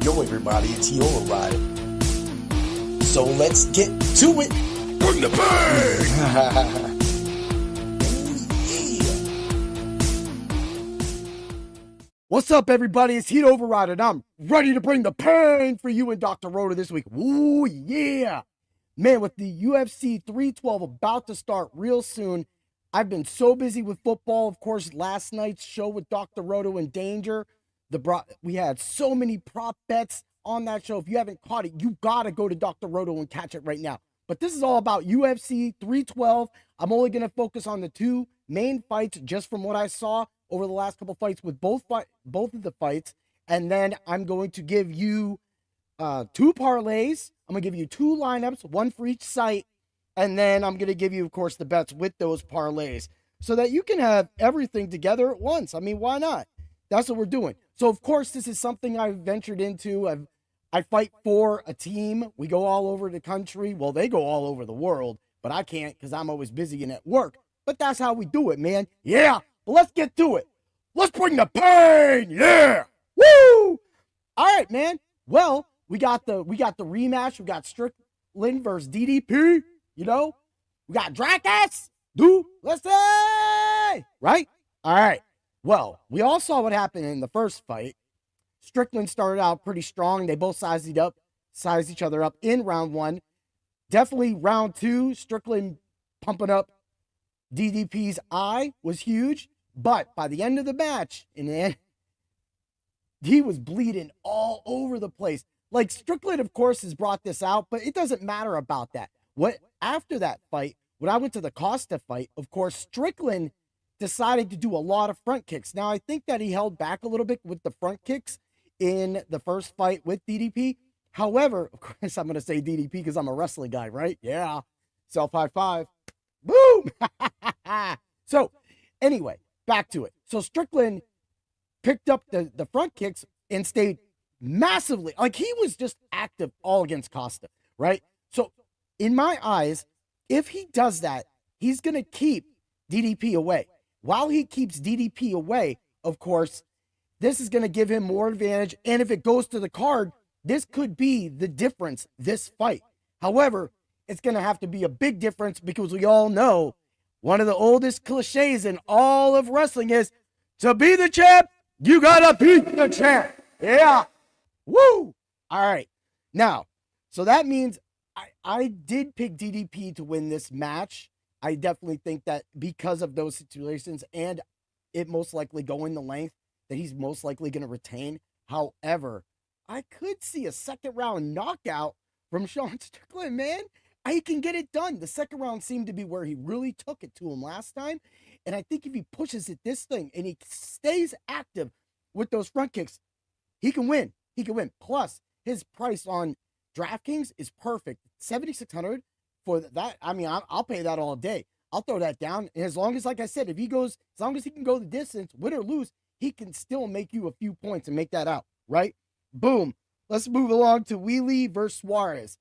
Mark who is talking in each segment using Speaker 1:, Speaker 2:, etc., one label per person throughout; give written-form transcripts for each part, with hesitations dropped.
Speaker 1: Yo everybody, it's Yo Override. So let's get to it. Bring the bang!
Speaker 2: What's up, everybody? It's Heat Override, and I'm ready to bring the pain for you and Dr. Roto this week. Ooh, yeah. Man, with the UFC 312 about to start real soon, I've been so busy with football. Of course, last night's show with Dr. Roto in Danger, we had so many prop bets on that show. If you haven't caught it, you got to go to Dr. Roto and catch it right now. But this is all about UFC 312. I'm only going to focus on the two main fights just from what I saw over the last couple fights with both of the fights. And then I'm going to give you two parlays. I'm going to give you two lineups, one for each site. And then I'm going to give you, of course, the bets with those parlays so that you can have everything together at once. I mean, why not? That's what we're doing. So, of course, this is something I've ventured into. I fight for a team. We go all over the country. Well, they go all over the world, but I can't because I'm always busy and at work. But that's how we do it, man. Yeah. But let's get to it. Let's bring the pain. Yeah. Woo! All right, man. Well, we got the rematch. We got Strickland versus DDP. You know, we got Dracus. Let's say. Right? All right. Well, we all saw what happened in the first fight. Strickland started out pretty strong. They both sized each other up in round one. Definitely round two, Strickland pumping up DDP's eye was huge. But by the end of the match, he was bleeding all over the place. Like, Strickland, of course, has brought this out, but it doesn't matter about that. After that fight, when I went to the Costa fight, of course, Strickland decided to do a lot of front kicks. Now, I think that he held back a little bit with the front kicks in the first fight with DDP. However, of course, I'm going to say DDP because I'm a wrestling guy, right? Yeah. Self high five. Boom. So, anyway, back to it. So, Strickland picked up the front kicks and stayed massively, like, he was just active all against Costa, right? So, in my eyes, if he does that, he's going to keep DDP away. While he keeps DDP away, of course, this is going to give him more advantage. And if it goes to the card, this could be the difference this fight. However, it's going to have to be a big difference because we all know one of the oldest cliches in all of wrestling is to be the champ, you got to beat the champ. Yeah. Woo. All right. Now, so that means I did pick DDP to win this match. I definitely think that because of those situations and it most likely going the length, that he's most likely going to retain. However, I could see a second round knockout from Sean Strickland, man. He can get it done. The second round seemed to be where he really took it to him last time. And I think if he pushes it this thing and he stays active with those front kicks, he can win. He can win. Plus, his price on DraftKings is perfect. $7,600 for that. I mean, I'll pay that all day. I'll throw that down. And as long as, like I said, as long as he can go the distance, win or lose, he can still make you a few points and make that out, right? Boom. Let's move along to Weili versus Suarez.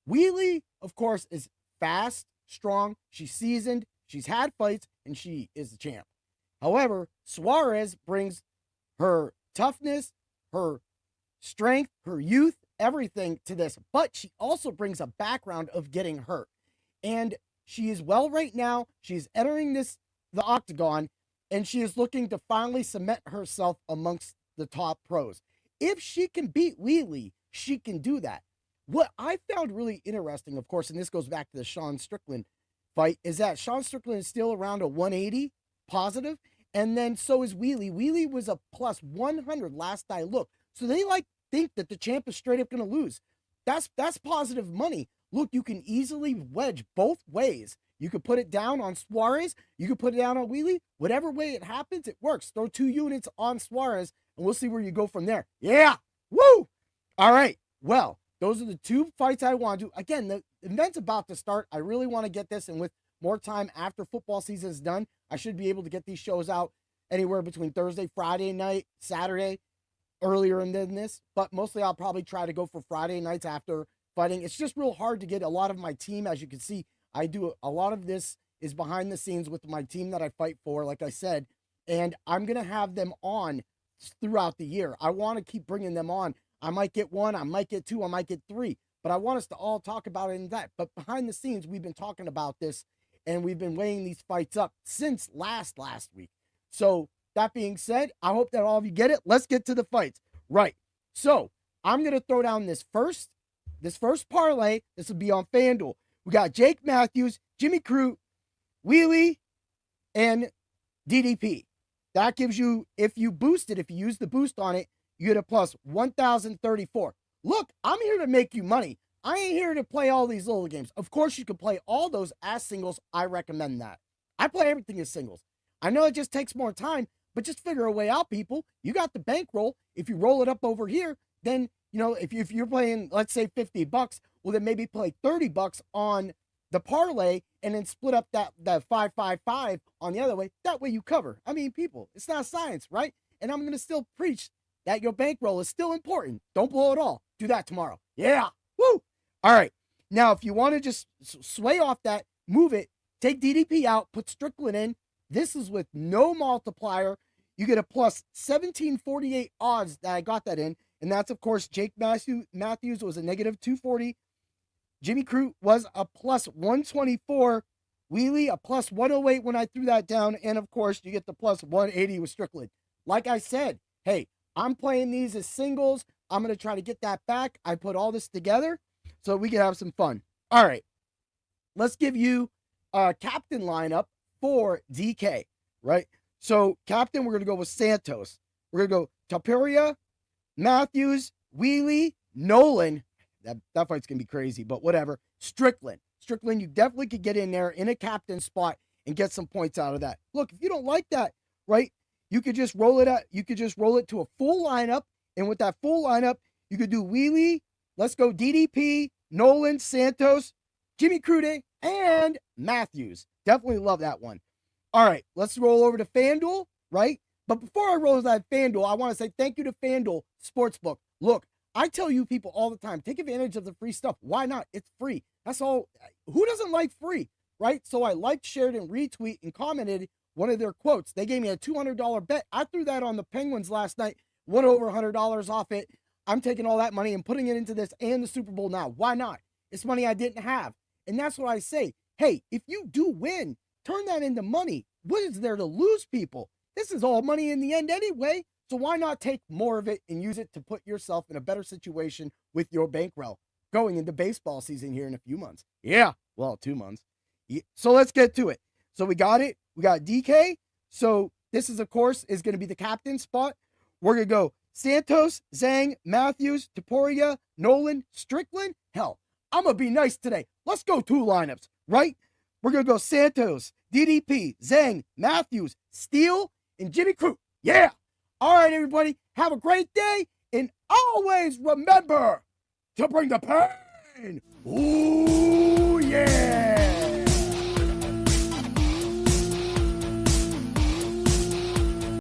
Speaker 2: Weili, of course, is fast, strong. She's seasoned. She's had fights, and she is the champ. However, Suarez brings her toughness, her strength, her youth, everything to this. But she also brings a background of getting hurt. And she is well right now. She's entering the octagon, and she is looking to finally cement herself amongst the top pros. If she can beat Weili, she can do that. What I found really interesting, of course, and this goes back to the Sean Strickland fight, is that Sean Strickland is still around a 180 positive, and then so is Weili. Weili was a plus 100 last I looked. So they think that the champ is straight up going to lose. That's positive money. Look, you can easily wedge both ways. You could put it down on Suarez. You could put it down on Weili. Whatever way it happens, it works. Throw 2 units on Suarez, and we'll see where you go from there. Yeah. Woo. All right. Well, those are the two fights I want to do. Again, the event's about to start. I really want to get this, and with more time after football season is done, I should be able to get these shows out anywhere between Thursday, Friday night, Saturday, earlier than this. But mostly I'll probably try to go for Friday nights after fighting. It's just real hard to get a lot of my team. As you can see, I do a lot of this is behind the scenes with my team that I fight for, like I said, and I'm going to have them on throughout the year. I want to keep bringing them on. I might get one, I might get two, I might get three. But I want us to all talk about it in that. But behind the scenes, we've been talking about this, and we've been weighing these fights up since last week. So that being said, I hope that all of you get it. Let's get to the fights. Right. So I'm going to throw down this first parlay. This will be on FanDuel. We got Jake Matthews, Jimmy Crute, Weili, and DDP. That gives you, if you use the boost on it, you get a plus 1,034. Look, I'm here to make you money. I ain't here to play all these little games. Of course, you can play all those as singles. I recommend that. I play everything as singles. I know it just takes more time, but just figure a way out, people. You got the bankroll. If you roll it up over here, then, if you're playing, let's say $50, well, then maybe play $30 on the parlay and then split up that 555 on the other way. That way you cover. I mean, people, it's not science, right? And I'm going to still preach that your bankroll is still important. Don't blow it all. Do that tomorrow. Yeah. Woo. All right. Now, if you want to just sway off that, move it, take DDP out, put Strickland in. This is with no multiplier. You get a plus 1748 odds that I got that in. And that's, of course, Jake Matthews was a negative 240. Jimmy Crute was a plus 124. Weili, a plus 108 when I threw that down. And, of course, you get the plus 180 with Strickland. Like I said, hey, I'm playing these as singles. I'm going to try to get that back. I put all this together so we can have some fun. All right. Let's give you a captain lineup for DK, right? So, captain, we're going to go with Santos. We're going to go Topuria, Matthews, Weili, Nolan. That fight's going to be crazy, but whatever. Strickland, you definitely could get in there in a captain spot and get some points out of that. Look, if you don't like that, right, you could just roll it out. You could just roll it to a full lineup. And with that full lineup, you could do Weili, let's go DDP, Nolan, Santos, Jimmy Crute, and Matthews. Definitely love that one. All right, let's roll over to FanDuel, right? But before I roll that FanDuel, I want to say thank you to FanDuel Sportsbook. Look, I tell you people all the time, take advantage of the free stuff. Why not? It's free. That's all. Who doesn't like free, right? So I liked, shared, and retweet and commented one of their quotes. They gave me a $200 bet. I threw that on the Penguins last night, won over $100 off it. I'm taking all that money and putting it into this and the Super Bowl now. Why not? It's money I didn't have. And that's what I say. Hey, if you do win, turn that into money. What is there to lose, people? This is all money in the end anyway. So why not take more of it and use it to put yourself in a better situation with your bankroll going into baseball season here in a few months? Yeah, well, 2 months. Yeah. So let's get to it. So we got it. We got DK. So this is, of course, is going to be the captain spot. We're going to go Santos, Zhang, Matthews, Topuria, Nolan, Strickland. Hell, I'm going to be nice today. Let's go 2 lineups, right? We're going to go Santos, DDP, Zhang, Matthews, Steele, and Jimmy Crute. Yeah. All right, everybody. Have a great day. And always remember to bring the pain. Ooh, yeah.